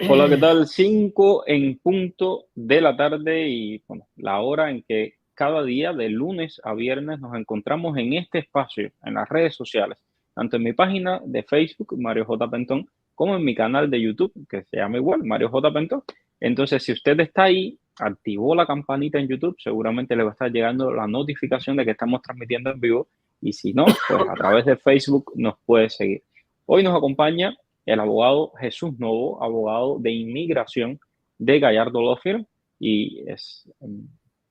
Hola, ¿qué tal? 5 en punto de la tarde y bueno, la hora en que cada día de lunes a viernes nos encontramos en este espacio, en las redes sociales, tanto en mi página de Facebook, Mario J. Pentón, como en mi canal de YouTube, que se llama igual, Mario J. Pentón. Entonces, si usted está ahí, activó la campanita en YouTube, seguramente le va a estar llegando la notificación de que estamos transmitiendo en vivo y si no, pues a través de Facebook nos puede seguir. Hoy nos acompaña el abogado Jesús Novo, abogado de inmigración de Gallardo Law Firm, y es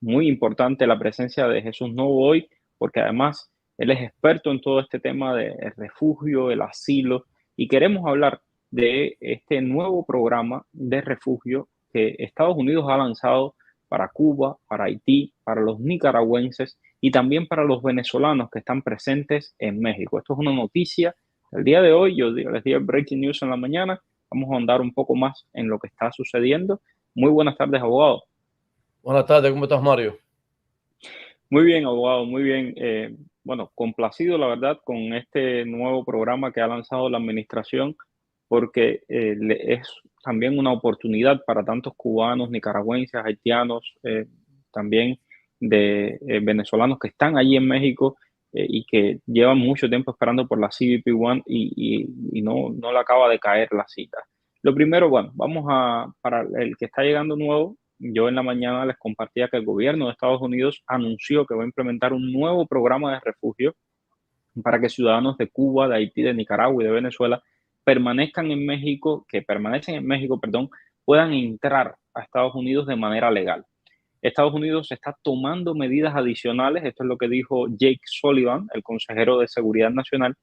muy importante la presencia de Jesús Novo hoy, porque además él es experto en todo este tema del refugio, el asilo, y queremos hablar de este nuevo programa de refugio que Estados Unidos ha lanzado para Cuba, para Haití, para los nicaragüenses y también para los venezolanos que están presentes en México. Esto es una noticia el día de hoy. Yo les di el breaking news en la mañana. Vamos a ahondar un poco más en lo que está sucediendo. Muy buenas tardes, abogado. Buenas tardes, ¿cómo estás, Mario? Muy bien, abogado, muy bien. Bueno, complacido, la verdad, con este nuevo programa que ha lanzado la administración, porque es también una oportunidad para tantos cubanos, nicaragüenses, haitianos, también de venezolanos que están allí en México y que llevan mucho tiempo esperando por la CBP One y no le acaba de caer la cita. Lo primero, bueno, para el que está llegando nuevo, yo en la mañana les compartía que el gobierno de Estados Unidos anunció que va a implementar un nuevo programa de refugio para que ciudadanos de Cuba, de Haití, de Nicaragua y de Venezuela permanecen en México, perdón, puedan entrar a Estados Unidos de manera legal. Estados Unidos está tomando medidas adicionales, esto es lo que dijo Jake Sullivan, el consejero de Seguridad Nacional.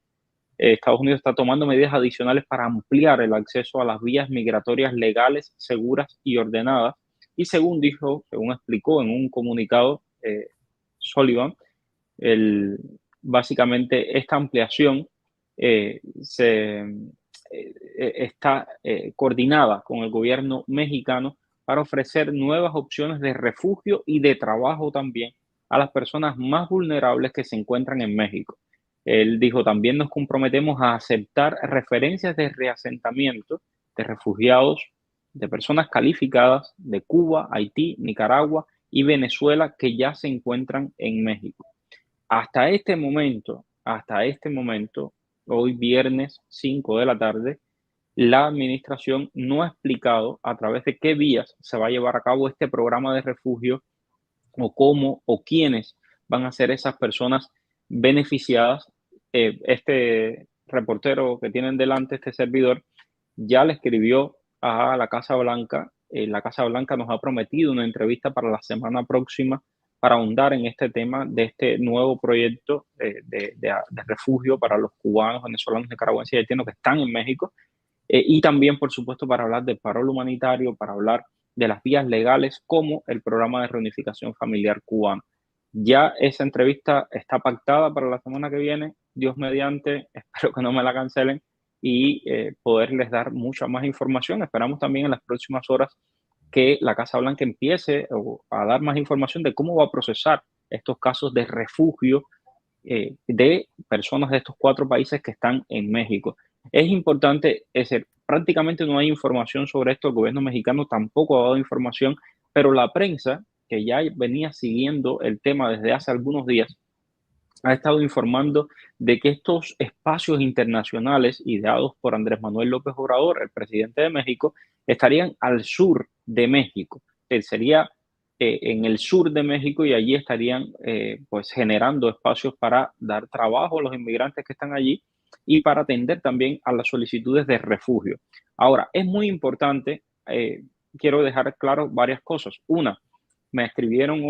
Estados Unidos está tomando medidas adicionales para ampliar el acceso a las vías migratorias legales, seguras y ordenadas. Y según explicó en un comunicado Sullivan, básicamente esta ampliación está coordinada con el gobierno mexicano para ofrecer nuevas opciones de refugio y de trabajo también a las personas más vulnerables que se encuentran en México. Él dijo, también nos comprometemos a aceptar referencias de reasentamiento de refugiados, de personas calificadas de Cuba, Haití, Nicaragua y Venezuela que ya se encuentran en México. Hasta este momento, hoy viernes 5 de la tarde, la administración no ha explicado a través de qué vías se va a llevar a cabo este programa de refugio o cómo o quiénes van a ser esas personas beneficiadas. Este reportero que tienen delante, este servidor, ya le escribió a la Casa Blanca. La Casa Blanca nos ha prometido una entrevista para la semana próxima para ahondar en este tema de este nuevo proyecto de refugio para los cubanos, venezolanos, nicaragüenses y haitianos que están en México. Y también, por supuesto, para hablar del paro humanitario, para hablar de las vías legales como el programa de reunificación familiar cubano. Ya esa entrevista está pactada para la semana que viene, Dios mediante, espero que no me la cancelen y poderles dar mucha más información. Esperamos también en las próximas horas que la Casa Blanca empiece a dar más información de cómo va a procesar estos casos de refugio de personas de estos 4 países que están en México. Es importante, es decir, prácticamente no hay información sobre esto, el gobierno mexicano tampoco ha dado información, pero la prensa, que ya venía siguiendo el tema desde hace algunos días, ha estado informando de que estos espacios internacionales ideados por Andrés Manuel López Obrador, el presidente de México, estarían al sur de México. Sería en el sur de México y allí estarían pues generando espacios para dar trabajo a los inmigrantes que están allí y para atender también a las solicitudes de refugio. Ahora, es muy importante, quiero dejar claro varias cosas. Una, me escribían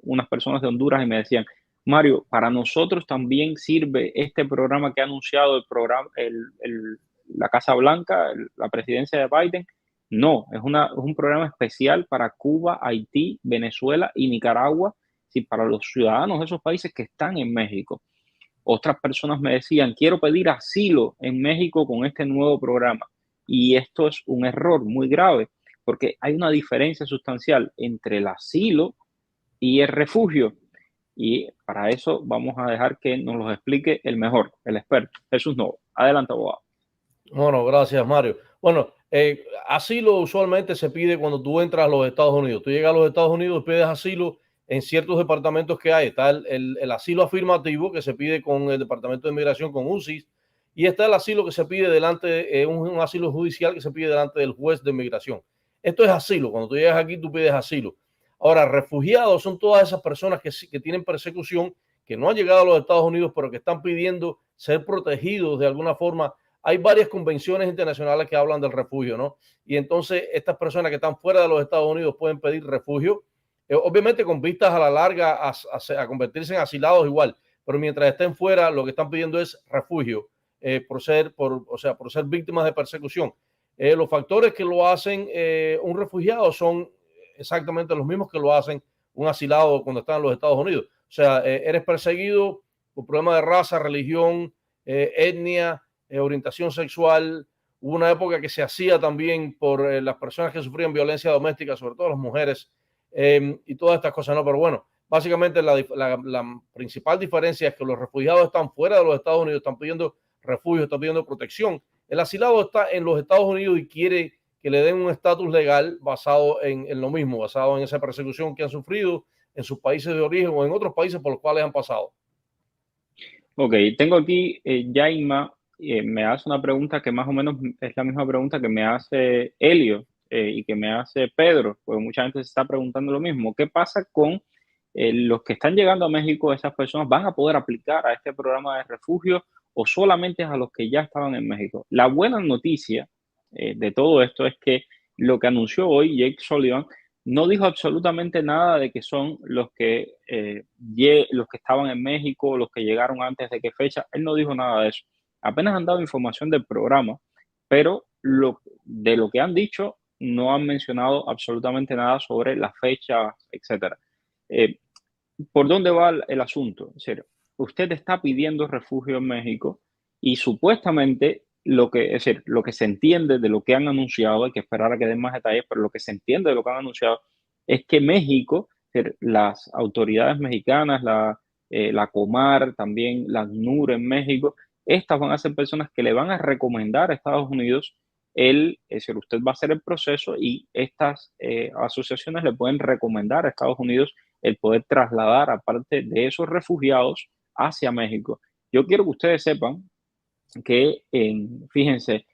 unas personas de Honduras y me decían, Mario, para nosotros también sirve este programa que ha anunciado la Casa Blanca, la presidencia de Biden. No, es un programa especial para Cuba, Haití, Venezuela y Nicaragua, sí, para los ciudadanos de esos países que están en México. Otras personas me decían, quiero pedir asilo en México con este nuevo programa. Y esto es un error muy grave, porque hay una diferencia sustancial entre el asilo y el refugio. Y para eso vamos a dejar que nos los explique el mejor, el experto, Jesús Novo. Adelante, abogado. Bueno, gracias, Mario. Bueno, Asilo usualmente se pide cuando tú entras a los Estados Unidos. Tú llegas a los Estados Unidos y pides asilo en ciertos departamentos que hay. Está el asilo afirmativo que se pide con el Departamento de Inmigración, con UCIS, y está el asilo que se pide delante, un asilo judicial que se pide delante del juez de inmigración. Esto es asilo. Cuando tú llegas aquí, tú pides asilo. Ahora, refugiados son todas esas personas que tienen persecución, que no han llegado a los Estados Unidos, pero que están pidiendo ser protegidos de alguna forma. Hay varias convenciones internacionales que hablan del refugio, ¿no? Y entonces estas personas que están fuera de los Estados Unidos pueden pedir refugio, obviamente con vistas a la larga a convertirse en asilados igual, pero mientras estén fuera lo que están pidiendo es refugio por ser víctimas de persecución. Los factores que lo hacen un refugiado son exactamente los mismos que lo hacen un asilado cuando está en los Estados Unidos. O sea, eres perseguido por problemas de raza, religión, etnia, orientación sexual. Hubo una época que se hacía también por las personas que sufrían violencia doméstica, sobre todo las mujeres, y todas estas cosas, ¿no? Pero bueno, básicamente la principal diferencia es que los refugiados están fuera de los Estados Unidos, están pidiendo refugio, están pidiendo protección. El asilado está en los Estados Unidos y quiere que le den un estatus legal basado en lo mismo, basado en esa persecución que han sufrido en sus países de origen o en otros países por los cuales han pasado. Ok, tengo aquí Yaima, me hace una pregunta que más o menos es la misma pregunta que me hace Helio y que me hace Pedro, porque mucha gente se está preguntando lo mismo. ¿Qué pasa con los que están llegando a México? ¿Esas personas van a poder aplicar a este programa de refugio o solamente a los que ya estaban en México? La buena noticia de todo esto es que lo que anunció hoy Jake Sullivan no dijo absolutamente nada de que son los que estaban en México, los que llegaron antes de qué fecha. Él no dijo nada de eso. Apenas han dado información del programa, pero de lo que han dicho no han mencionado absolutamente nada sobre las fechas, etcétera. ¿Por dónde va el asunto? En serio, usted está pidiendo refugio en México y supuestamente lo que se entiende de lo que han anunciado, hay que esperar a que den más detalles, pero lo que se entiende de lo que han anunciado es que México, las autoridades mexicanas, la Comar, también la ACNUR en México, estas van a ser personas que le van a recomendar a Estados Unidos usted va a hacer el proceso y estas asociaciones le pueden recomendar a Estados Unidos el poder trasladar a parte de esos refugiados hacia México. Yo quiero que ustedes sepan que, fíjense,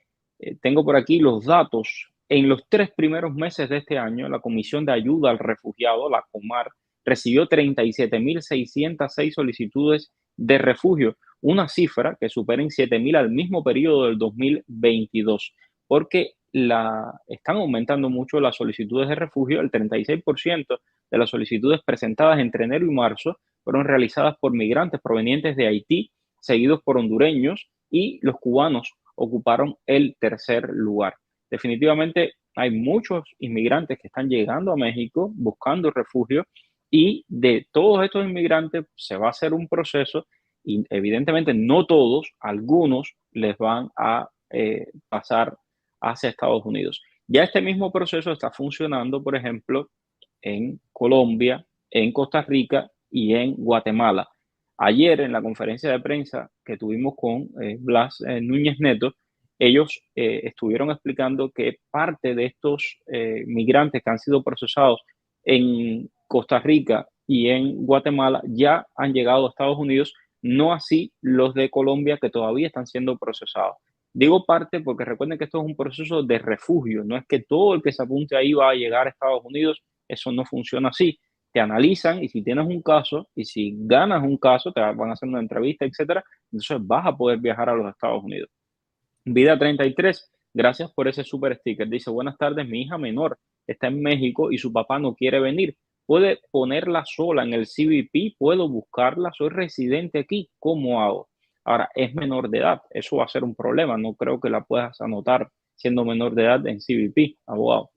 tengo por aquí los datos. En los 3 primeros meses de este año, la Comisión de Ayuda al Refugiado, la Comar, recibió 37.606 solicitudes de refugio, una cifra que supera en 7.000 al mismo periodo del 2022, porque están aumentando mucho las solicitudes de refugio. El 36% de las solicitudes presentadas entre enero y marzo fueron realizadas por migrantes provenientes de Haití, seguidos por hondureños, y los cubanos ocuparon el tercer lugar. Definitivamente hay muchos inmigrantes que están llegando a México buscando refugio y de todos estos inmigrantes se va a hacer un proceso y evidentemente no todos, algunos les van a pasar hacia Estados Unidos. Ya este mismo proceso está funcionando, por ejemplo, en Colombia, en Costa Rica y en Guatemala. Ayer en la conferencia de prensa que tuvimos con Blas Núñez Neto, ellos estuvieron explicando que parte de estos migrantes que han sido procesados en Costa Rica y en Guatemala ya han llegado a Estados Unidos, no así los de Colombia que todavía están siendo procesados. Digo parte porque recuerden que esto es un proceso de refugio, no es que todo el que se apunte ahí va a llegar a Estados Unidos, eso no funciona así. Te analizan y si tienes un caso y si ganas un caso, te van a hacer una entrevista, etcétera, entonces vas a poder viajar a los Estados Unidos. Vida 33, gracias por ese super sticker. Dice, buenas tardes, mi hija menor está en México y su papá no quiere venir. ¿Puede ponerla sola en el CBP? ¿Puedo buscarla? Soy residente aquí. ¿Cómo hago? Ahora, es menor de edad. Eso va a ser un problema. No creo que la puedas anotar siendo menor de edad en CBP, abogado.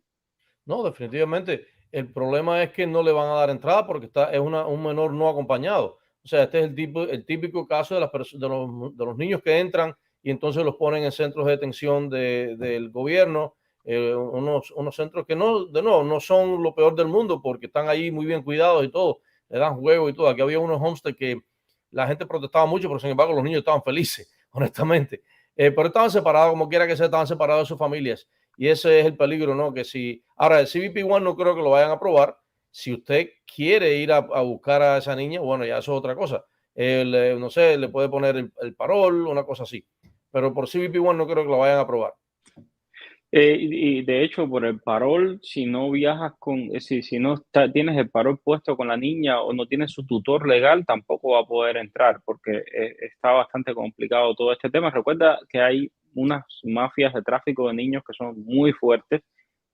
No, definitivamente. El problema es que no le van a dar entrada porque es un menor no acompañado. O sea, este es el típico caso de los niños que entran y entonces los ponen en centros de detención del gobierno, unos centros que no son lo peor del mundo porque están ahí muy bien cuidados y todo, le dan juego y todo. Aquí había unos homesteads que la gente protestaba mucho, pero sin embargo los niños estaban felices, honestamente. Pero estaban separados, como quiera que sea, estaban separados de sus familias. y ese es el peligro, ¿no? Que si ahora el CBP-1 no creo que lo vayan a aprobar. Si usted quiere ir a buscar a esa niña, bueno, ya eso es otra cosa. No sé, le puede poner el parol, una cosa así. Pero por CBP-1 no creo que lo vayan a aprobar. Y de hecho, por el parol, si no viajas si no tienes el parol puesto con la niña o no tienes su tutor legal, tampoco va a poder entrar porque está bastante complicado todo este tema. Recuerda que hay unas mafias de tráfico de niños que son muy fuertes.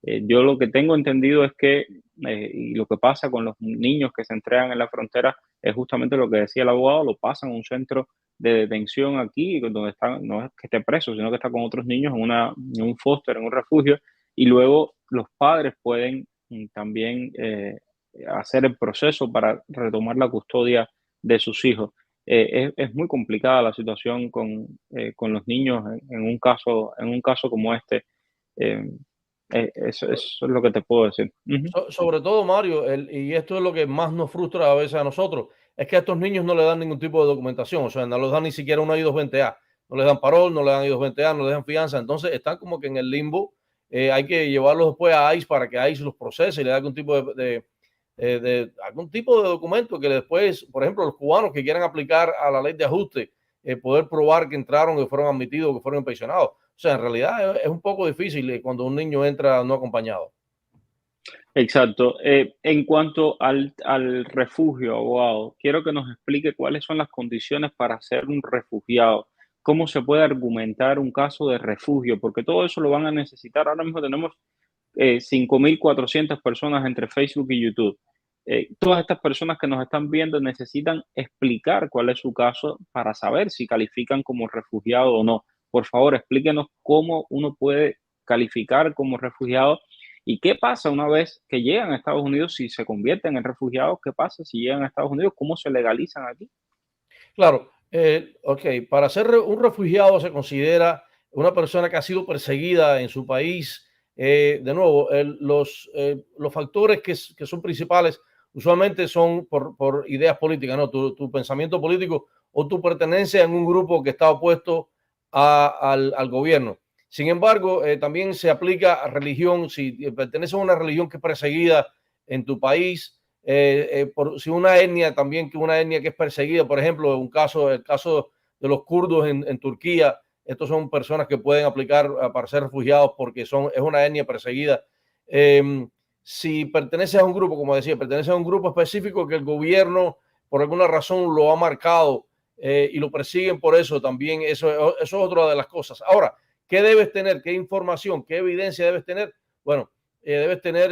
Yo lo que tengo entendido es que, y lo que pasa con los niños que se entregan en la frontera es justamente lo que decía el abogado, lo pasan a un centro de detención aquí, donde está, no es que esté preso, sino que está con otros niños en un foster, en un refugio, y luego los padres pueden también hacer el proceso para retomar la custodia de sus hijos. Es muy complicada la situación con los niños en un caso como este. Eh, eso es lo que te puedo decir. Ujú. Sobre todo, Mario, y esto es lo que más nos frustra a veces a nosotros, es que a estos niños no le dan ningún tipo de documentación, o sea, no les dan ni siquiera una I-220A, no les dan parol, no les dan I-220A, no les dan fianza, entonces están como que en el limbo. Hay que llevarlos después a ICE para que ICE los procese y le dé algún tipo algún tipo de documento que después, por ejemplo, los cubanos que quieran aplicar a la ley de ajuste, poder probar que entraron, que fueron admitidos, que fueron pensionados. O sea, en realidad es un poco difícil cuando un niño entra no acompañado. Exacto. En cuanto al refugio, abogado, quiero que nos explique cuáles son las condiciones para ser un refugiado, cómo se puede argumentar un caso de refugio, porque todo eso lo van a necesitar. Ahora mismo tenemos 5.400 personas entre Facebook y YouTube. Todas estas personas que nos están viendo necesitan explicar cuál es su caso para saber si califican como refugiado o no. Por favor, explíquenos cómo uno puede calificar como refugiado y qué pasa una vez que llegan a Estados Unidos, si se convierten en refugiados, qué pasa si llegan a Estados Unidos, cómo se legalizan aquí. Claro, ok, para ser un refugiado se considera una persona que ha sido perseguida en su país. De nuevo, los factores que son principales usualmente son por ideas políticas, ¿no? Tu pensamiento político o tu pertenencia en un grupo que está opuesto al gobierno. Sin embargo, también se aplica a religión. Si perteneces a una religión que es perseguida en tu país, si una etnia también, que una etnia que es perseguida, por ejemplo, el caso de los kurdos en Turquía, estos son personas que pueden aplicar para ser refugiados porque es una etnia perseguida. Si perteneces a un grupo, como decía, perteneces a un grupo específico que el gobierno por alguna razón lo ha marcado y lo persiguen por eso, también eso es otra de las cosas. Ahora, ¿qué debes tener? ¿Qué información? ¿Qué evidencia debes tener? Bueno, debes tener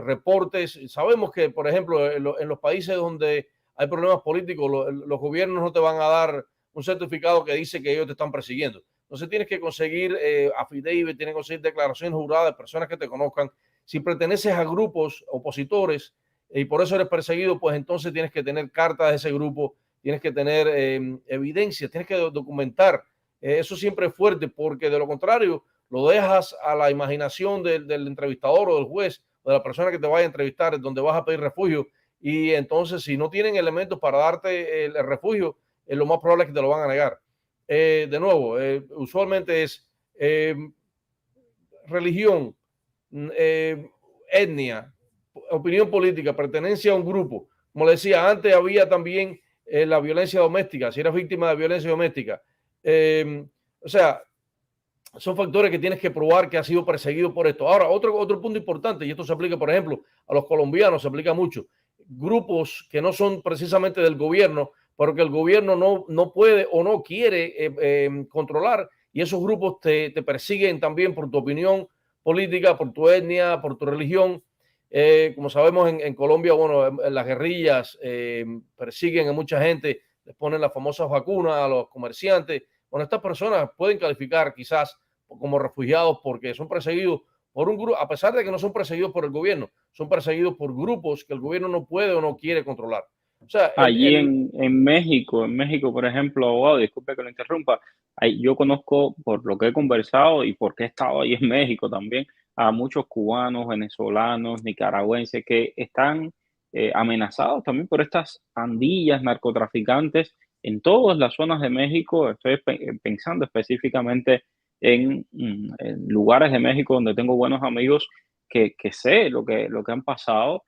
reportes. Sabemos que, por ejemplo, en los países donde hay problemas políticos, los gobiernos no te van a dar un certificado que dice que ellos te están persiguiendo. Entonces tienes que conseguir affidavit, tienes que conseguir declaraciones juradas de personas que te conozcan. Si perteneces a grupos opositores y por eso eres perseguido, pues entonces tienes que tener cartas de ese grupo, tienes que tener evidencia, tienes que documentar. Eso siempre es fuerte porque de lo contrario lo dejas a la imaginación del entrevistador o del juez o de la persona que te vaya a entrevistar, donde vas a pedir refugio. Y entonces, si no tienen elementos para darte el refugio, lo más probable es que te lo van a negar. De nuevo, usualmente es religión, etnia, opinión política, pertenencia a un grupo. Como le decía, antes había también la violencia doméstica, si eras víctima de violencia doméstica. O sea, son factores que tienes que probar que ha sido perseguido por esto. Ahora, otro punto importante, y esto se aplica, por ejemplo, a los colombianos, se aplica mucho. Grupos que no son precisamente del gobierno, pero que el gobierno no puede o no quiere controlar, y esos grupos te persiguen también por tu opinión política, por tu etnia, por tu religión. Como sabemos en Colombia, bueno, en las guerrillas persiguen a mucha gente, les ponen las famosas vacunas a los comerciantes. Bueno, estas personas pueden calificar quizás como refugiados porque son perseguidos por un grupo, a pesar de que no son perseguidos por el gobierno, son perseguidos por grupos que el gobierno no puede o no quiere controlar. O sea, Allí en México, por ejemplo, abogado, disculpe que lo interrumpa, yo conozco por lo que he conversado y porque he estado ahí en México también, a muchos cubanos, venezolanos, nicaragüenses que están amenazados también por estas pandillas narcotraficantes en todas las zonas de México. Estoy pensando específicamente en lugares de México donde tengo buenos amigos que sé lo que han pasado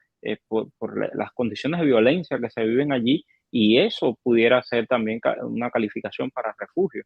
por las condiciones de violencia que se viven allí y eso pudiera ser también una calificación para refugio.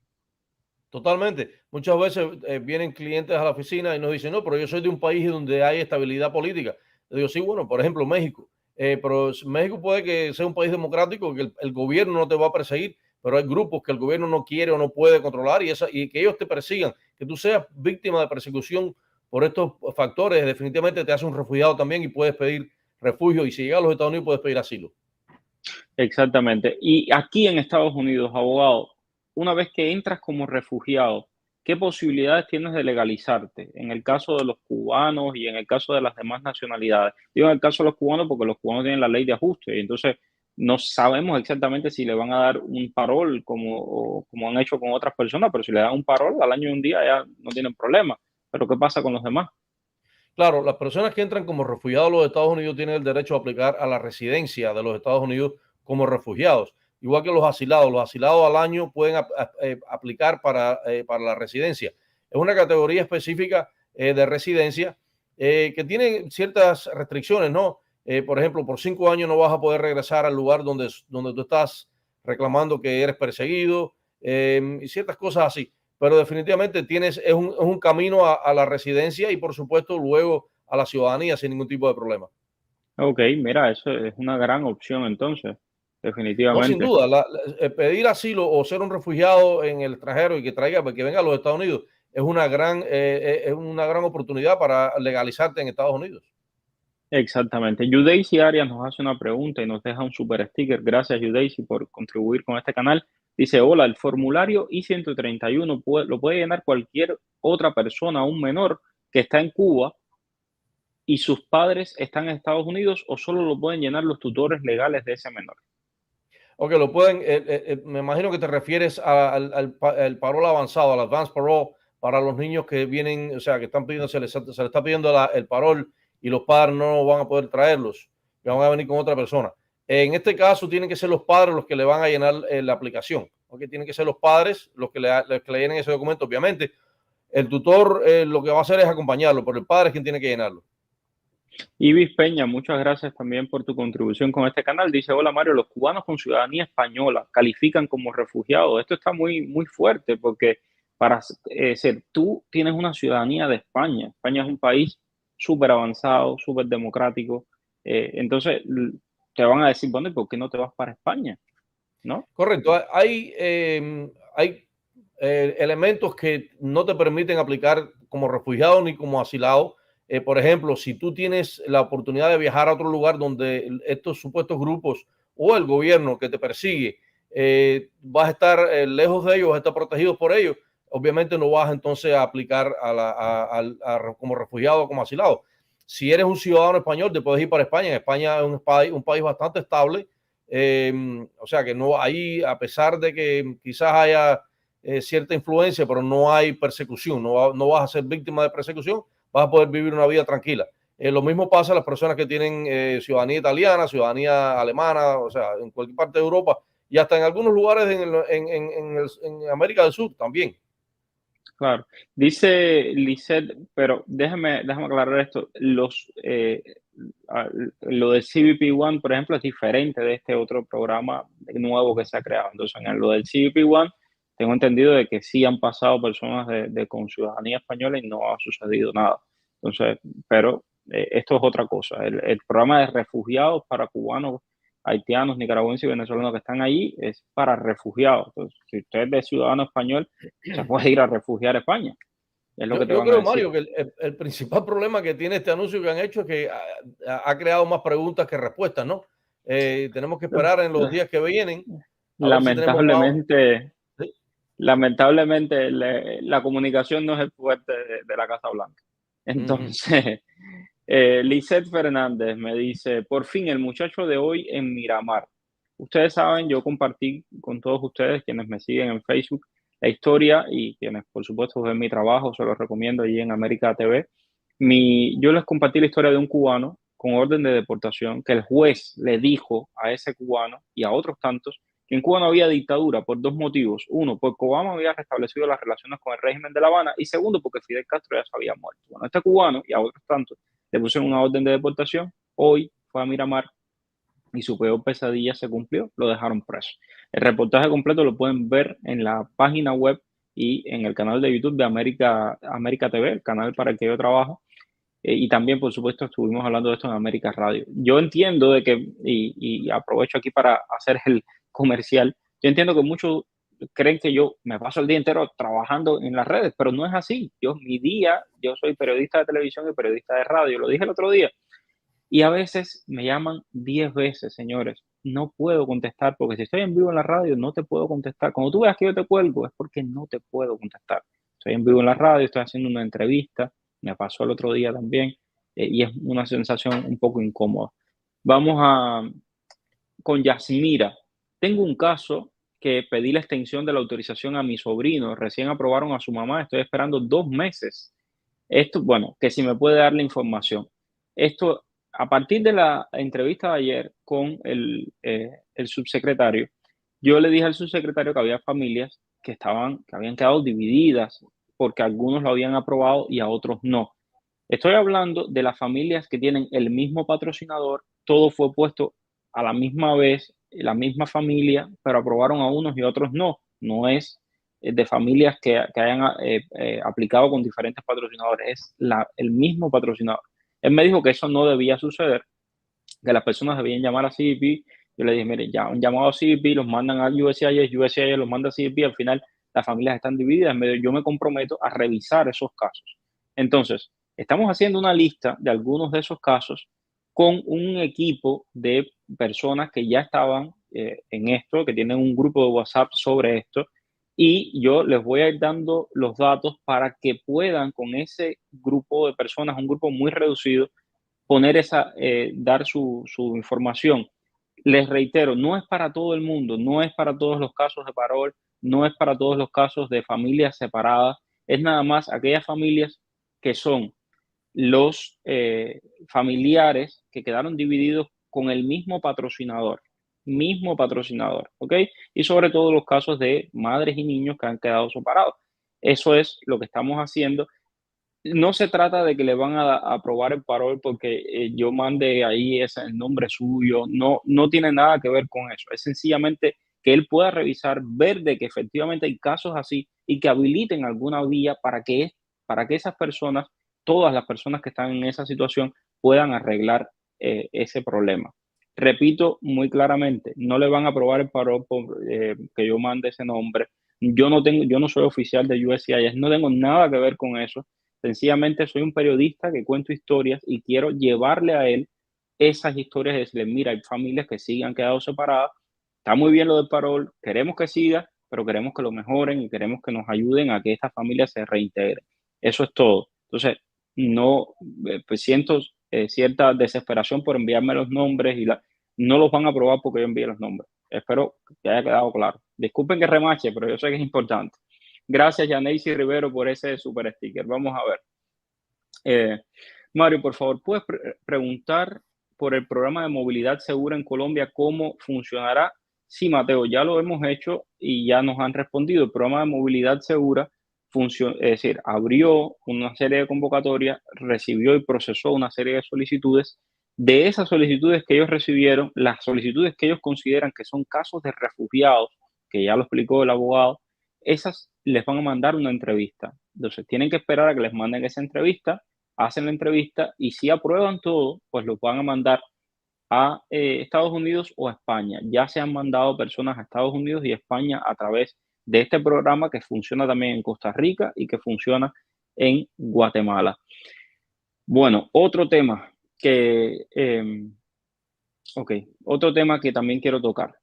Totalmente. Muchas veces vienen clientes a la oficina y nos dicen, no, pero yo soy de un país donde hay estabilidad política. Yo digo, sí, bueno, por ejemplo, México. Pero México puede que sea un país democrático, que el gobierno no te va a perseguir, pero hay grupos que el gobierno no quiere o no puede controlar y que ellos te persigan, que tú seas víctima de persecución por estos factores, definitivamente te hace un refugiado también y puedes pedir refugio. Y si llegas a los Estados Unidos, puedes pedir asilo. Exactamente. Y aquí en Estados Unidos, abogado, una vez que entras como refugiado, ¿qué posibilidades tienes de legalizarte? En el caso de los cubanos y en el caso de las demás nacionalidades. Digo en el caso de los cubanos porque los cubanos tienen la ley de ajuste y entonces no sabemos exactamente si le van a dar un parol como han hecho con otras personas, pero si le dan un parol al año y un día ya no tienen problema. Pero ¿qué pasa con los demás? Claro, las personas que entran como refugiados a los Estados Unidos tienen el derecho a aplicar a la residencia de los Estados Unidos como refugiados, igual que los asilados. Los asilados al año pueden aplicar para la residencia. Es una categoría específica de residencia que tiene ciertas restricciones, ¿no? Por ejemplo, por 5 años no vas a poder regresar al lugar donde tú estás reclamando que eres perseguido y ciertas cosas así, pero definitivamente es un camino a la residencia y por supuesto luego a la ciudadanía sin ningún tipo de problema. Ok, mira, eso es una gran opción entonces, No, sin definitivamente. duda, pedir asilo o ser un refugiado en el extranjero y que venga a los Estados Unidos es una gran oportunidad para legalizarte en Estados Unidos. Exactamente. Yudeisi Arias nos hace una pregunta y nos deja un super sticker. Gracias, Yudeisi, por contribuir con este canal. Dice, hola, el formulario I-131 lo puede llenar cualquier otra persona, un menor que está en Cuba y sus padres están en Estados Unidos o solo lo pueden llenar los tutores legales de ese menor. Ok, me imagino que te refieres al parol avanzado, al advance parole para los niños que vienen, o sea, que están pidiendo, se les está pidiendo el parol y los padres no van a poder traerlos, que van a venir con otra persona. En este caso, tienen que ser los padres los que le van a llenar la aplicación. Ok, tienen que ser los padres los que le llenen ese documento. Obviamente, el tutor lo que va a hacer es acompañarlo, pero el padre es quien tiene que llenarlo. Ibis Peña, muchas gracias también por tu contribución con este canal. Dice, hola Mario, los cubanos con ciudadanía española califican como refugiados. Esto está muy, muy fuerte porque para ser tú tienes una ciudadanía de España. España es un país súper avanzado, súper democrático. Entonces te van a decir, bueno, ¿y por qué no te vas para España? ¿No? Correcto. Hay elementos que no te permiten aplicar como refugiado ni como asilado. Por ejemplo, si tú tienes la oportunidad de viajar a otro lugar donde estos supuestos grupos o el gobierno que te persigue, vas a estar lejos de ellos, vas a estar protegido por ellos, obviamente no vas entonces a aplicar como refugiado o como asilado. Si eres un ciudadano español, te puedes ir para España. En España es un país bastante estable. O sea que no ahí, a pesar de que quizás haya cierta influencia, pero no hay persecución, no vas a ser víctima de persecución, vas a poder vivir una vida tranquila. Lo mismo pasa a las personas que tienen ciudadanía italiana, ciudadanía alemana, o sea, en cualquier parte de Europa y hasta en algunos lugares en América del Sur también. Claro. Dice Lisette, pero déjame aclarar esto. Lo del CBP One, por ejemplo, es diferente de este otro programa nuevo que se ha creado. Entonces, en lo del CBP One, tengo entendido de que sí han pasado personas con ciudadanía española y no ha sucedido nada. Entonces, pero esto es otra cosa. El programa de refugiados para cubanos, haitianos, nicaragüenses y venezolanos que están ahí es para refugiados. Entonces, si usted es de ciudadano español, se puede ir a refugiar a España, es lo que te Yo van a creo, decir. Mario, que el principal problema que tiene este anuncio que han hecho es que ha creado más preguntas que respuestas, ¿no? Tenemos que esperar en los días que vienen a ver si tenemos más. Lamentablemente, ¿Sí? lamentablemente la comunicación no es el fuerte de la Casa Blanca. Ujú. Entonces, Lisette Fernández me dice, por fin el muchacho de hoy en Miramar. Ustedes saben, yo compartí con todos ustedes, quienes me siguen en Facebook, la historia y quienes por supuesto ven mi trabajo, se los recomiendo allí en América TV. Yo les compartí la historia de un cubano con orden de deportación que el juez le dijo a ese cubano y a otros tantos En Cuba no había dictadura por dos motivos. Uno, porque Obama había restablecido las relaciones con el régimen de La Habana, y segundo, porque Fidel Castro ya se había muerto. Bueno, este cubano y a otros tantos le pusieron una orden de deportación. Hoy fue a Miramar y su peor pesadilla se cumplió, lo dejaron preso. El reportaje completo lo pueden ver en la página web y en el canal de YouTube de América TV, el canal para el que yo trabajo. Y también, por supuesto, estuvimos hablando de esto en América Radio. Yo entiendo de que, y aprovecho aquí para hacer el comercial, yo entiendo que muchos creen que yo me paso el día entero trabajando en las redes, pero no es así. Yo soy periodista de televisión y periodista de radio, lo dije el otro día, y a veces me llaman 10 veces, señores. No puedo contestar, porque si estoy en vivo en la radio, no te puedo contestar. Cuando tú veas que yo te cuelgo, es porque no te puedo contestar. Estoy en vivo en la radio, estoy haciendo una entrevista, me pasó el otro día también, y es una sensación un poco incómoda. Con Yasmira. Tengo un caso que pedí la extensión de la autorización a mi sobrino. Recién aprobaron a su mamá, estoy esperando 2 meses. Esto, bueno, que si me puede dar la información. Esto, a partir de la entrevista de ayer con el subsecretario, yo le dije al subsecretario que había familias que habían quedado divididas porque algunos lo habían aprobado y a otros no. Estoy hablando de las familias que tienen el mismo patrocinador, todo fue puesto a la misma vez, la misma familia, pero aprobaron a unos y a otros no. No es de familias que hayan aplicado con diferentes patrocinadores, es el mismo patrocinador. Él me dijo que eso no debía suceder, que las personas debían llamar a CBP. Yo le dije, mire, ya han llamado a CBP, los mandan a USCIS, USCIS los manda a CBP, al final las familias están divididas. Yo me comprometo a revisar esos casos. Entonces, estamos haciendo una lista de algunos de esos casos con un equipo de personas que ya estaban en esto, que tienen un grupo de WhatsApp sobre esto, y yo les voy a ir dando los datos para que puedan con ese grupo de personas, un grupo muy reducido, dar su información. Les reitero, no es para todo el mundo, no es para todos los casos de parol, no es para todos los casos de familias separadas, es nada más aquellas familias que son los familiares que quedaron divididos con el mismo patrocinador, ¿ok? Y sobre todo los casos de madres y niños que han quedado separados. Eso es lo que estamos haciendo. No se trata de que le van a aprobar el parol porque yo mande ahí el nombre suyo, no tiene nada que ver con eso. Es sencillamente que él pueda revisar, ver de que efectivamente hay casos así y que habiliten alguna vía para que esas personas, todas las personas que están en esa situación, puedan arreglar ese problema. Repito muy claramente, no le van a aprobar el parol por que yo mande ese nombre. Yo no soy oficial de USCIS, no tengo nada que ver con eso. Sencillamente soy un periodista que cuento historias y quiero llevarle a él esas historias, de decirle, mira, hay familias que sí han quedado separadas, está muy bien lo del parol, queremos que siga, pero queremos que lo mejoren y queremos que nos ayuden a que estas familias se reintegren. Eso es todo. Entonces, pues siento cierta desesperación por enviarme los nombres no los van a aprobar porque yo envíe los nombres. Espero que haya quedado claro. Disculpen que remache, pero yo sé que es importante. Gracias, Yaneisi Rivero, por ese super sticker. Vamos a ver. Mario, por favor, ¿puedes preguntar por el programa de movilidad segura en Colombia cómo funcionará? Sí, Mateo, ya lo hemos hecho y ya nos han respondido. El programa de movilidad segura abrió una serie de convocatorias, recibió y procesó una serie de solicitudes. De esas solicitudes que ellos recibieron, las solicitudes que ellos consideran que son casos de refugiados, que ya lo explicó el abogado, esas les van a mandar una entrevista. Entonces, tienen que esperar a que les manden esa entrevista, hacen la entrevista y si aprueban todo, pues los van a mandar a Estados Unidos o a España. Ya se han mandado personas a Estados Unidos y España a través de este programa que funciona también en Costa Rica y que funciona en Guatemala. Bueno, otro tema que también quiero tocar.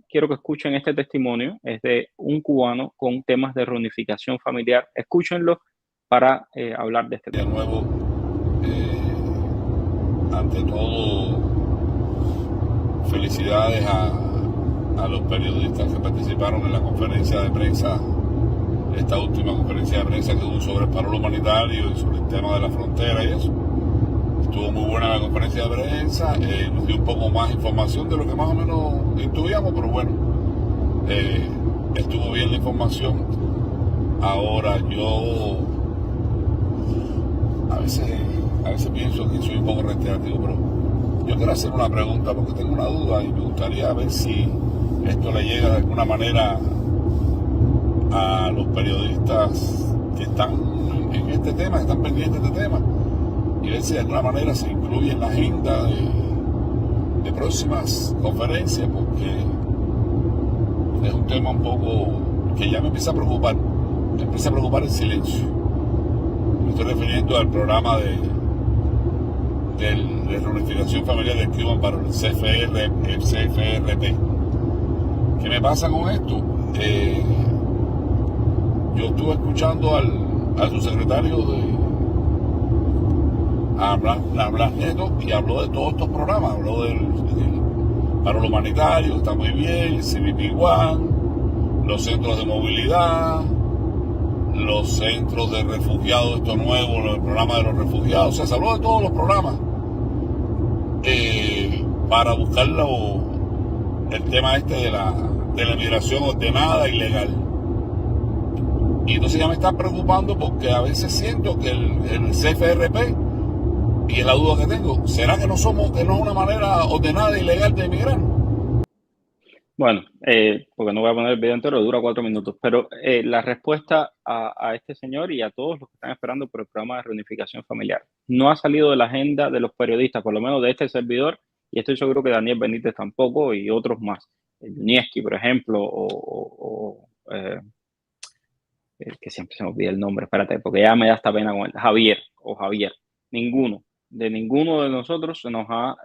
Quiero que escuchen este testimonio. Es de un cubano con temas de reunificación familiar. Escúchenlo para hablar de este tema. De nuevo, ante todo, felicidades a los periodistas que participaron en la conferencia de prensa, esta última conferencia de prensa que hubo sobre el parol humanitario y sobre el tema de la frontera y eso. Estuvo muy buena la conferencia de prensa, nos dio un poco más información de lo que más o menos intuíamos, pero bueno, estuvo bien la información. Ahora yo a veces pienso que soy un poco reiterativo, pero yo quiero hacer una pregunta porque tengo una duda y me gustaría ver si esto le llega de alguna manera a los periodistas que están en este tema, que están pendientes de este tema, y ver si de alguna manera se incluye en la agenda de próximas conferencias, porque es un tema un poco que ya me empieza a preocupar. Me empieza a preocupar el silencio. Me estoy refiriendo al programa de reunificación familiar de Cuban para el CFRP. ¿Qué me pasa con esto? Yo estuve escuchando al subsecretario a Blas Neto, y habló de todos estos programas. Habló del paro humanitario, está muy bien, el CBP One, los centros de movilidad, los centros de refugiados, esto nuevo, el programa de los refugiados. O sea, se habló de todos los programas para buscar el tema este de la migración ordenada y legal. Y entonces ya me está preocupando porque a veces siento que el CFRP, y es la duda que tengo, ¿será que no es una manera ordenada y legal de emigrar? Bueno, porque no voy a poner el video entero, dura 4 minutos, pero la respuesta a este señor y a todos los que están esperando por el programa de reunificación familiar no ha salido de la agenda de los periodistas, por lo menos de este servidor, y estoy seguro que Daniel Benítez tampoco y otros más. Junieski, por ejemplo, que siempre se me olvida el nombre, espérate, porque ya me da esta pena con él, Javier. Ninguno de nosotros se nos ha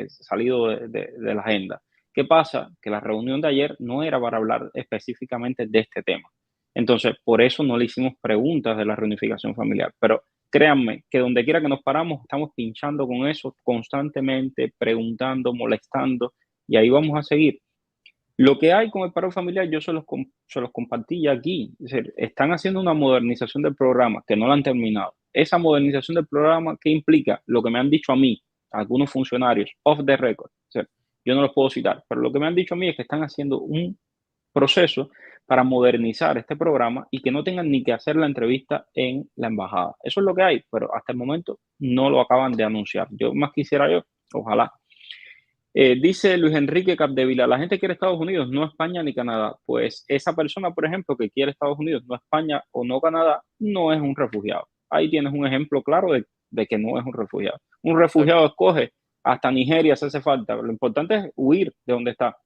salido de la agenda. ¿Qué pasa? Que la reunión de ayer no era para hablar específicamente de este tema. Entonces, por eso no le hicimos preguntas de la reunificación familiar. Pero créanme que donde quiera que nos paramos, estamos pinchando con eso constantemente, preguntando, molestando, y ahí vamos a seguir. Lo que hay con el paro familiar, yo se los compartí ya aquí. Es decir, están haciendo una modernización del programa que no la han terminado. Esa modernización del programa, ¿qué implica? Lo que me han dicho a mí, algunos funcionarios, off the record. O sea, yo no los puedo citar, pero lo que me han dicho a mí es que están haciendo un proceso para modernizar este programa y que no tengan ni que hacer la entrevista en la embajada. Eso es lo que hay, pero hasta el momento no lo acaban de anunciar. Yo más quisiera ojalá. Dice Luis Enrique Capdevila, la gente quiere Estados Unidos, no España ni Canadá. Pues esa persona, por ejemplo, que quiere Estados Unidos, no España o no Canadá, no es un refugiado. Ahí tienes un ejemplo claro de que no es un refugiado. Un refugiado escoge hasta Nigeria si hace falta. Lo importante es huir de donde está.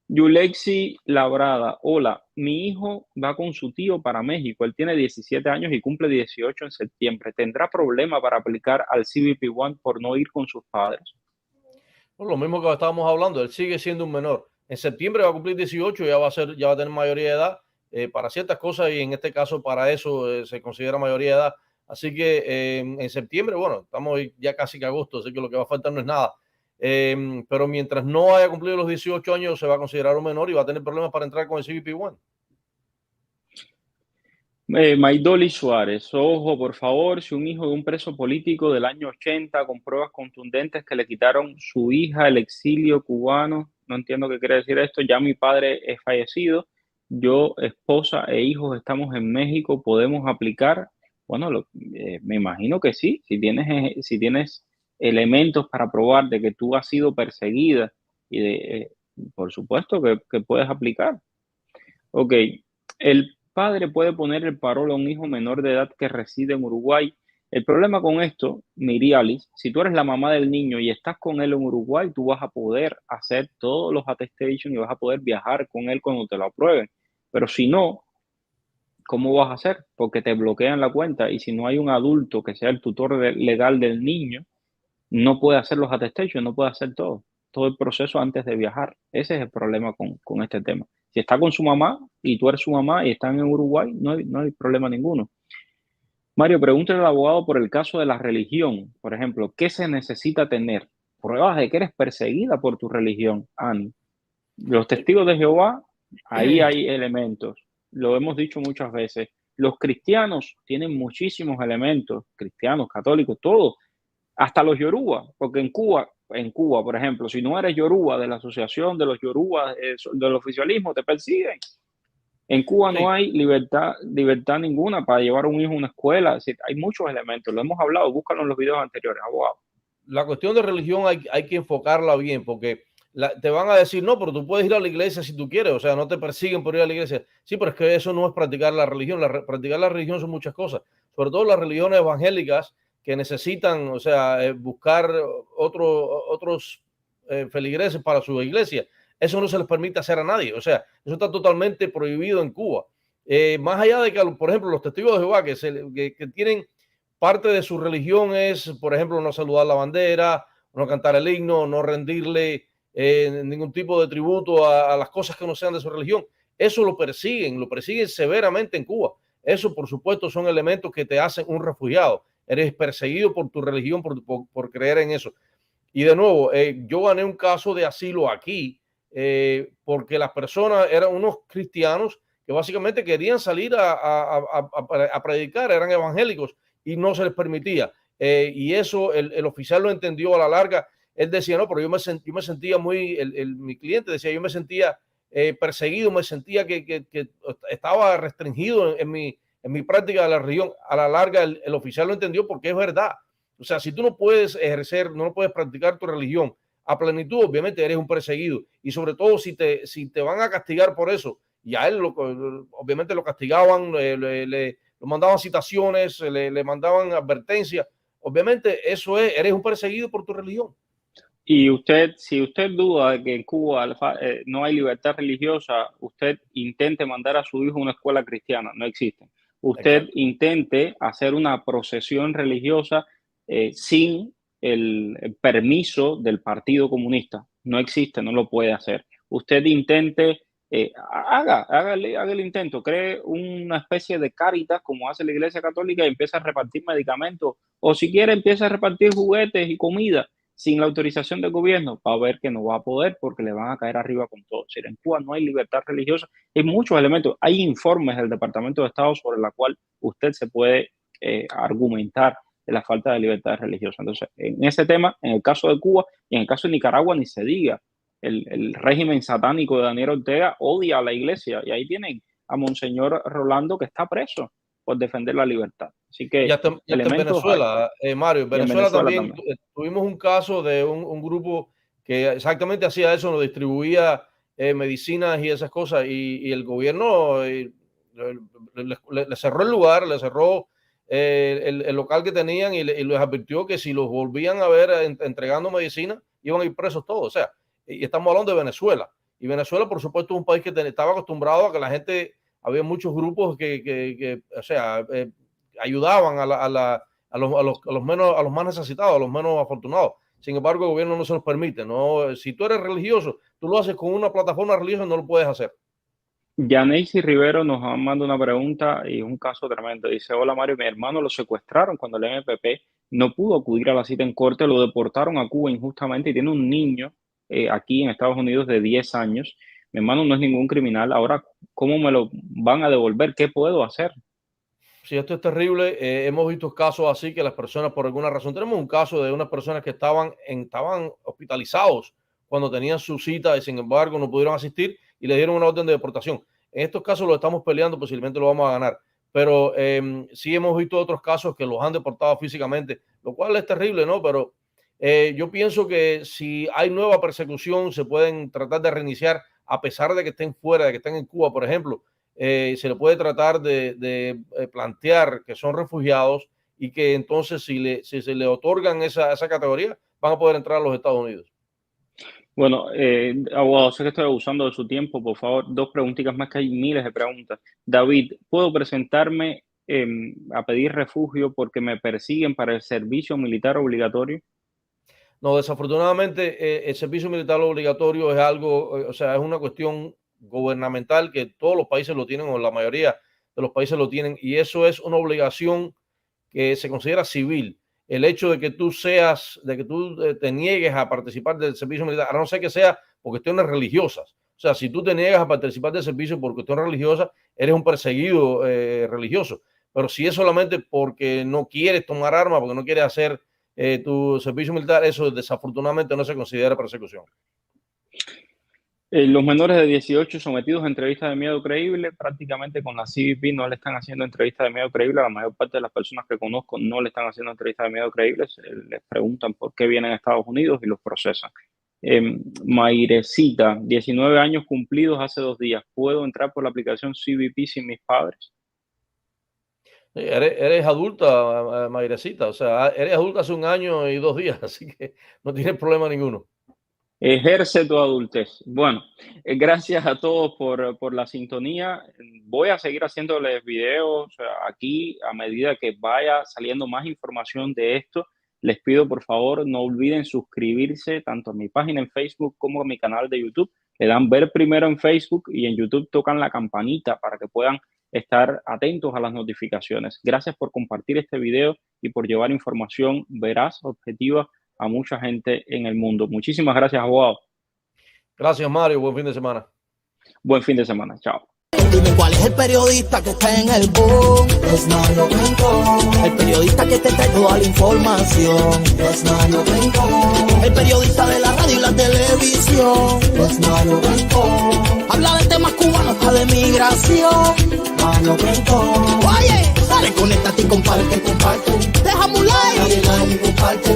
Yulexi Labrada, hola, mi hijo va con su tío para México. Él tiene 17 años y cumple 18 en septiembre. ¿Tendrá problema para aplicar al CBP One por no ir con sus padres? Lo mismo que estábamos hablando, él sigue siendo un menor. En septiembre va a cumplir 18, ya va a tener mayoría de edad para ciertas cosas, y en este caso para eso se considera mayoría de edad. Así que en septiembre, bueno, estamos ya casi que agosto, así que lo que va a faltar no es nada. Pero mientras no haya cumplido los 18 años, se va a considerar un menor y va a tener problemas para entrar con el CBP One. Maidoli Suárez, ojo, por favor, si un hijo de un preso político del año 80 con pruebas contundentes que le quitaron su hija, el exilio cubano, no entiendo qué quiere decir esto, ya mi padre es fallecido, yo, esposa e hijos estamos en México, ¿podemos aplicar? Bueno, me imagino que sí, si tienes elementos para probar de que tú has sido perseguida, por supuesto que puedes aplicar. Ok, el padre puede poner el parol a un hijo menor de edad que reside en Uruguay. El problema con esto, Mirialis, si tú eres la mamá del niño y estás con él en Uruguay, tú vas a poder hacer todos los attestations y vas a poder viajar con él cuando te lo aprueben. Pero si no, ¿cómo vas a hacer? Porque te bloquean la cuenta, y si no hay un adulto que sea el tutor legal del niño, no puede hacer los attestations, no puede hacer todo el proceso antes de viajar. Ese es el problema con este tema. Si está con su mamá y tú eres su mamá y están en Uruguay, no hay problema ninguno. Mario, pregúntale al abogado por el caso de la religión. Por ejemplo, ¿qué se necesita tener? Pruebas de que eres perseguida por tu religión, Ani. Los testigos de Jehová, ahí hay elementos. Lo hemos dicho muchas veces. Los cristianos tienen muchísimos elementos. Cristianos, católicos, todos. Hasta los yoruba, porque en Cuba en Cuba, por ejemplo, si no eres yoruba de la asociación de los yorubas del oficialismo, te persiguen. En Cuba no Sí, hay libertad ninguna para llevar a un hijo a una escuela. Es decir, hay muchos elementos, lo hemos hablado, búscalo en los videos anteriores, abogado. la cuestión de religión hay que enfocarla bien, porque te van a decir, no, pero tú puedes ir a la iglesia si tú quieres, o sea, no te persiguen por ir a la iglesia. Sí, pero es que eso no es practicar la religión. Practicar la religión son muchas cosas, sobre todo las religiones evangélicas que necesitan, o sea, buscar otros feligreses para su iglesia. Eso no se les permite hacer a nadie, o sea, eso está totalmente prohibido en Cuba. Más allá de que, por ejemplo, los testigos de Jehová que tienen parte de su religión es, por ejemplo, no saludar la bandera, no cantar el himno, no rendirle ningún tipo de tributo a las cosas que no sean de su religión. Eso lo persiguen severamente en Cuba. Eso, por supuesto, son elementos que te hacen un refugiado. Eres perseguido por tu religión, por creer en eso. Y de nuevo, yo gané un caso de asilo aquí porque las personas eran unos cristianos que básicamente querían salir a predicar, eran evangélicos y no se les permitía. Y eso el oficial lo entendió a la larga. Él decía, no, pero yo me sentía muy, mi cliente decía, yo me sentía perseguido, me sentía que estaba restringido en mi práctica de la religión. A la larga el oficial lo entendió porque es verdad. O sea, si tú no puedes ejercer, no puedes practicar tu religión a plenitud, obviamente eres un perseguido. Y sobre todo si te van a castigar por eso, y a él obviamente lo castigaban, lo mandaban citaciones, le mandaban advertencias. Obviamente eso eres un perseguido por tu religión. Y si usted duda de que en Cuba no hay libertad religiosa, usted intente mandar a su hijo a una escuela cristiana, no existe. Usted Exacto. intente hacer una procesión religiosa sin el permiso del Partido Comunista, no existe, no lo puede hacer. Usted intente, haga el intento, cree una especie de Cáritas como hace la Iglesia Católica y empieza a repartir medicamentos, o si quiere empieza a repartir juguetes y comida sin la autorización del gobierno, va a ver que no va a poder porque le van a caer arriba con todo. Es decir, en Cuba no hay libertad religiosa, hay muchos elementos, hay informes del Departamento de Estado sobre la cual usted se puede argumentar de la falta de libertad religiosa. Entonces, en ese tema, en el caso de Cuba y en el caso de Nicaragua, ni se diga, el régimen satánico de Daniel Ortega odia a la iglesia y ahí tienen a Monseñor Rolando que está preso por defender la libertad. Así que Ya está en elementos hay. Venezuela, Mario. En Y en Venezuela Venezuela también también. tuvimos un caso de un grupo que exactamente hacía eso, nos distribuía medicinas y esas cosas, y el gobierno le cerró el lugar, le cerró el local que tenían y les advirtió que si los volvían a ver entregando medicina, iban a ir presos todos. O sea, y estamos hablando de Venezuela. Y Venezuela, por supuesto, es un país que estaba acostumbrado a que la gente, había muchos grupos que o sea, ayudaban a los más necesitados, a los menos afortunados. Sin embargo, el gobierno no se los permite. ¿No? Si tú eres religioso, tú lo haces con una plataforma religiosa, no lo puedes hacer. Yaneisi Rivero nos manda una pregunta y un caso tremendo. Dice, hola Mario, mi hermano lo secuestraron cuando el MPP no pudo acudir a la cita en corte, lo deportaron a Cuba injustamente y tiene un niño aquí en Estados Unidos de 10 años. Mi hermano no es ningún criminal. Ahora, ¿cómo me lo van a devolver? ¿Qué puedo hacer? Sí, esto es terrible. Hemos visto casos así que las personas, por alguna razón, tenemos un caso de unas personas que estaban hospitalizados cuando tenían su cita y sin embargo no pudieron asistir y le dieron una orden de deportación. En estos casos lo estamos peleando, posiblemente lo vamos a ganar. Pero sí hemos visto otros casos que los han deportado físicamente, lo cual es terrible, ¿no? Pero yo pienso que si hay nueva persecución, se pueden tratar de reiniciar a pesar de que estén fuera, de que estén en Cuba, por ejemplo. Se le puede tratar de plantear que son refugiados y que entonces si se le otorgan esa categoría, van a poder entrar a los Estados Unidos. Bueno, abogado, sé que estoy abusando de su tiempo. Por favor, dos preguntitas más, que hay miles de preguntas. David, ¿puedo presentarme a pedir refugio porque me persiguen para el servicio militar obligatorio? No, desafortunadamente el servicio militar obligatorio es algo, o sea, es una cuestión gubernamental que todos los países lo tienen o la mayoría de los países lo tienen y eso es una obligación que se considera civil. El hecho de que tú te niegues a participar del servicio militar, a no ser que sea por cuestiones religiosas. O sea, si tú te niegas a participar del servicio por cuestiones religiosas, eres un perseguido religioso. Pero si es solamente porque no quieres tomar armas, porque no quieres hacer tu servicio militar, eso desafortunadamente no se considera persecución. Los menores de 18 sometidos a entrevistas de miedo creíble, prácticamente con la CBP no le están haciendo entrevistas de miedo creíble. La mayor parte de las personas que conozco no le están haciendo entrevistas de miedo creíbles. Les preguntan por qué vienen a Estados Unidos y los procesan. Mayrecita, 19 años cumplidos hace 2 días. ¿Puedo entrar por la aplicación CBP sin mis padres? Eres adulta, Mayrecita, o sea, eres adulta hace 1 año y 2 días, así que no tienes problema ninguno. Ejerce tu adultez. Bueno, gracias a todos por la sintonía. Voy a seguir haciéndoles videos aquí a medida que vaya saliendo más información de esto. Les pido, por favor, no olviden suscribirse tanto a mi página en Facebook como a mi canal de YouTube. Le dan ver primero en Facebook y en YouTube tocan la campanita para que puedan estar atentos a las notificaciones. Gracias por compartir este video y por llevar información veraz, objetiva a mucha gente en el mundo. Muchísimas gracias, abogado. Gracias, Mario. Buen fin de semana. Buen fin de semana. Chao. Dime cuál es el periodista que está en el boom. Es Mario Rincón. El periodista que te trae toda la información. Es Mario Rincón. El periodista de la radio y la televisión. Es Mario Rincón. Habla de temas cubanos hasta de migración. Mario Rincón. Oye, dale, conéctate y comparte. Déjame un like. Dale like y comparte.